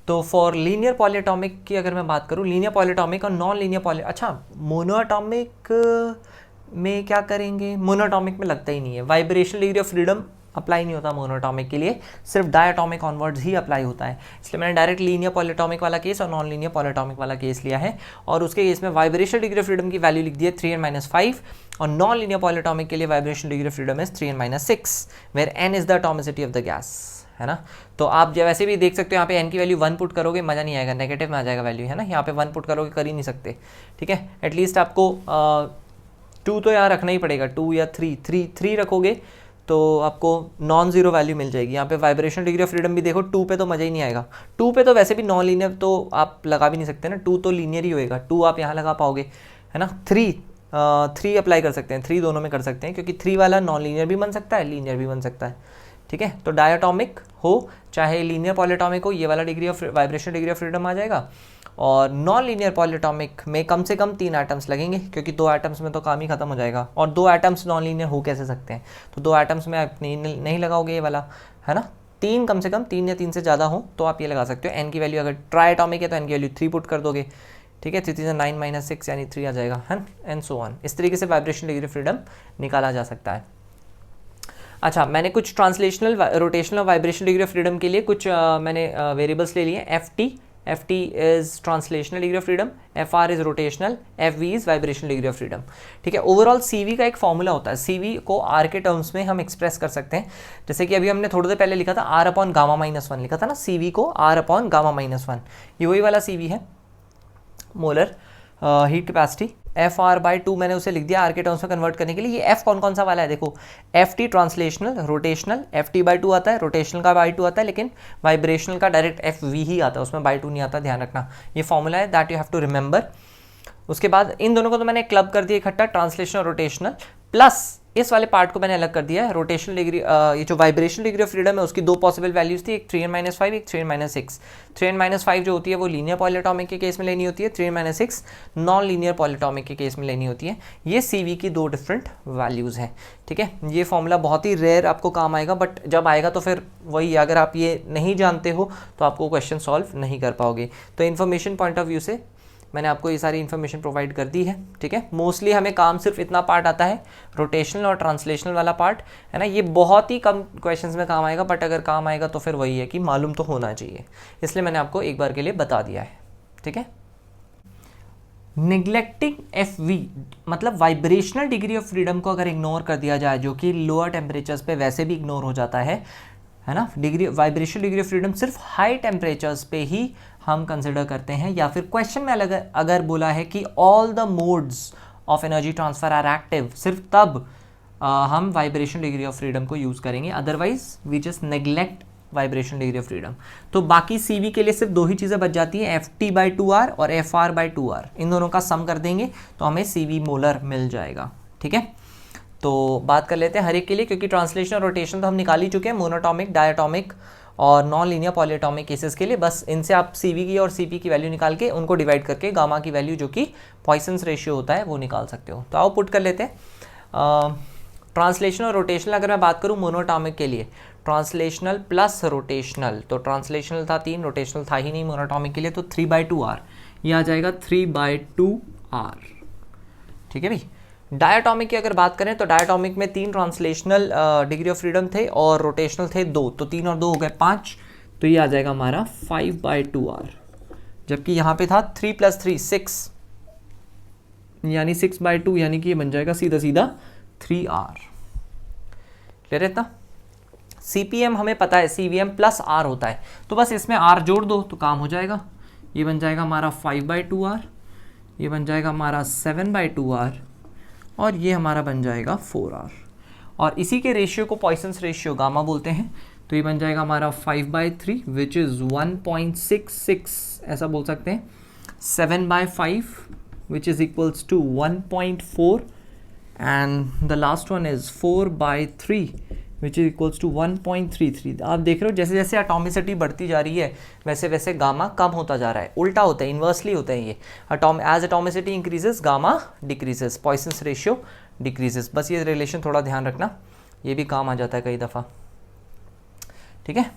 तो for linear polyatomic की अगर मैं बात करूँ, लीनियर पॉलीएटॉमिक और नॉन लीनियर पॉली, अच्छा मोनोएटॉमिक में क्या करेंगे, मोनोएटॉमिक में लगता ही नहीं है, vibrational degree of freedom apply नहीं होता मोनोएटॉमिक के लिए, सिर्फ डायटॉमिक ऑनवर्ड्स ही अप्लाई होता है। इसलिए मैंने डायरेक्ट लीनियर पॉलीएटॉमिक वाला केस और नॉन लीनियर पॉलीएटॉमिक वाला केस लिया है, और उसके केस में वाइब्रेशनल डिग्री ऑफ फ्रीडम की वैल्यू लिख दी है 3n-5, और नॉन लीनियर पॉलीएटॉमिक के लिए vibrational degree of freedom is 3n-6, where n is the atomicity of the gas, है ना। तो आप जब वैसे भी देख सकते हो यहाँ पे n की वैल्यू 1 पुट करोगे मज़ा नहीं आएगा, नेगेटिव में आ जाएगा वैल्यू, है ना। यहाँ पे 1 पुट करोगे कर ही नहीं सकते, ठीक है। एटलीस्ट आपको 2 तो यहाँ रखना ही पड़ेगा, 2 या 3 रखोगे तो आपको नॉन जीरो वैल्यू मिल जाएगी। यहाँ पे वाइब्रेशनल डिग्री ऑफ फ्रीडम भी देखो, 2 पे तो मज़ा ही नहीं आएगा, 2 पे तो वैसे भी नॉन लीनियर तो आप लगा भी नहीं सकते ना, 2 तो लीनियर ही होएगा, 2 आप यहाँ लगा पाओगे, है ना। 3 अप्लाई कर सकते हैं, 3 दोनों में कर सकते हैं, क्योंकि 3 वाला नॉन लीनियर भी बन सकता है, लीनियर भी बन सकता है, ठीक है। तो डायटॉमिक हो चाहे लीनियर पॉलीएटॉमिक हो, ये वाला degree of vibrational degree of freedom आ जाएगा। और नॉन लीनियर पॉलीएटॉमिक में कम से कम 3 एटम्स लगेंगे, क्योंकि 2 एटम्स में तो काम ही खत्म हो जाएगा, और 2 एटम्स नॉन लीनियर हो कैसे सकते हैं, तो 2 एटम्स में आप नहीं लगाओगे ये वाला, है ना। 3 कम से कम, 3 या 3 से ज़्यादा हो तो आप ये लगा सकते हो। एन की वैल्यू अगर ट्राइएटॉमिक है तो एन की वैल्यू 3 पुट कर दोगे, ठीक है, 3 9 - 6 यानी 3 आ जाएगा, है, एंड सो ऑन। इस तरीके से वाइब्रेशनल डिग्री फ्रीडम निकाला जा सकता है। अच्छा, मैंने कुछ ट्रांसलेशनल, रोटेशनल और वाइब्रेशनल डिग्री ऑफ फ्रीडम के लिए कुछ मैंने वेरिएबल्स ले लिए। F T is translational degree of freedom, F R is rotational, F V is vibrational degree of freedom, ठीक है। ओवरऑल सी वी का एक फॉर्मूला होता है, सी वी को आर के टर्म्स में हम एक्सप्रेस कर सकते हैं। जैसे कि अभी हमने थोड़ी देर पहले लिखा था आर अपॉन गामा -1 लिखा था ना, सी वी को आर अपॉन गामा -1, ये वही वाला सी वी है, molar heat capacity. F R by 2 मैंने उसे लिख दिया आर के टर्म्स में कन्वर्ट करने के लिए। ये एफ कौन सा वाला है, देखो, F T translational, rotational, F T by 2 आता है, रोटेशनल का बाई 2 आता है, लेकिन वाइब्रेशनल का डायरेक्ट एफ वी ही आता है, उसमें बाई 2 नहीं आता, ध्यान रखना। ये फॉर्मूला है, that you have to remember. उसके बाद इन दोनों को तो मैंने क्लब कर दिया इकट्ठा, ट्रांसलेशनल और रोटेशनल, प्लस इस वाले पार्ट को मैंने अलग कर दिया है, रोटेशनल डिग्री, ये जो वाइब्रेशनल डिग्री ऑफ फ्रीडम है उसकी 2 पॉसिबल वैल्यूज थी, एक 3n-5, एक 3n-6। 3n-5 जो होती है वो लीनियर पॉलीएटॉमिक के केस में लेनी होती है, 3n-6 नॉन लीनियर पॉलीएटॉमिक के केस में लेनी होती है। ये CV की 2 डिफरेंट वैल्यूज़ हैं, ठीक है। ये फॉर्मूला बहुत ही रेयर आपको काम आएगा, बट जब आएगा तो फिर वही, अगर आप ये नहीं जानते हो तो आपको क्वेश्चन सॉल्व नहीं कर पाओगे। तो इन्फॉर्मेशन पॉइंट ऑफ व्यू से मैंने आपको ये सारी इन्फॉर्मेशन प्रोवाइड कर दी है, ठीक है। मोस्टली हमें काम सिर्फ इतना पार्ट आता है, रोटेशनल और ट्रांसलेशनल वाला पार्ट, है ना। ये बहुत ही कम क्वेश्चंस में काम आएगा, बट अगर काम आएगा तो फिर वही है कि मालूम तो होना चाहिए, इसलिए मैंने आपको एक बार के लिए बता दिया है, ठीक है। नेग्लेक्टिंग एफ वी मतलब वाइब्रेशनल डिग्री ऑफ फ्रीडम को अगर इग्नोर कर दिया जाए, जो कि लोअर टेम्परेचर्स पे वैसे भी इग्नोर हो जाता है ना, degree vibrational degree of freedom सिर्फ हाई टेम्परेचर्स पे ही हम कंसिडर करते हैं, या फिर क्वेश्चन में अगर बोला है कि all the modes of energy transfer are active, सिर्फ तब हम वाइब्रेशनल डिग्री ऑफ फ्रीडम को यूज़ करेंगे, otherwise we just neglect vibrational degree of freedom. तो बाकी CV के लिए सिर्फ 2 ही चीज़ें बच जाती हैं, FT/2R और FR/2R, इन दोनों का सम कर देंगे तो हमें CV मोलर मिल जाएगा, ठीक है। तो बात कर लेते हैं हर एक के लिए, क्योंकि ट्रांसलेशन और रोटेशन तो हम निकाल ही चुके हैं, मोनोटॉमिक, डायटॉमिक और नॉन लीनियर पॉलीएटॉमिक केसेस के लिए। बस इनसे आप CV की और CP की वैल्यू निकाल के उनको डिवाइड करके गामा की वैल्यू जो कि पॉइसन्स रेशियो होता है वो निकाल सकते हो। तो आओ पुट कर लेते हैं। ट्रांसलेशन और रोटेशनल अगर मैं बात करूँ मोनोटॉमिक के लिए, ट्रांसलेशनल प्लस रोटेशनल, तो ट्रांसलेशनल था 3, रोटेशनल था ही नहीं मोनोटॉमिक के लिए, तो 3/2R, ये आ जाएगा 3/2R, ठीक है भाई। डायटॉमिक की अगर बात करें तो डायटॉमिक में 3 ट्रांसलेशनल डिग्री ऑफ फ्रीडम थे और रोटेशनल थे 2, तो 3 और 2 हो गए 5, तो ये आ जाएगा हमारा 5/2R, जबकि यहाँ पे था 3 + 3 6, यानी 6/2, यानी कि ये बन जाएगा सीधा सीधा 3R। क्लियर है इतना। CPM हमें पता है CVM + R होता है, तो बस इसमें R जोड़ दो तो काम हो जाएगा। ये बन जाएगा हमारा 5/2R, ये बन जाएगा हमारा 7/2R, और ये हमारा बन जाएगा 4R, और इसी के रेशियो को पॉइसन्स रेशियो गामा बोलते हैं। तो ये बन जाएगा हमारा 5/3 विच इज़ 1.66, ऐसा बोल सकते हैं, 7/5 which is equals to 1.4, and the last one is 4/3 which is equals to 1.33। आप देख रहे हो जैसे जैसे एटॉमिसिटी बढ़ती जा रही है वैसे वैसे गामा कम होता जा रहा है, उल्टा होता है, इन्वर्सली होता है ये। As atomicity increases gamma decreases, Poisson's ratio decreases. बस ये रिलेशन थोड़ा ध्यान रखना, ये भी काम आ जाता है कई दफ़ा, ठीक है।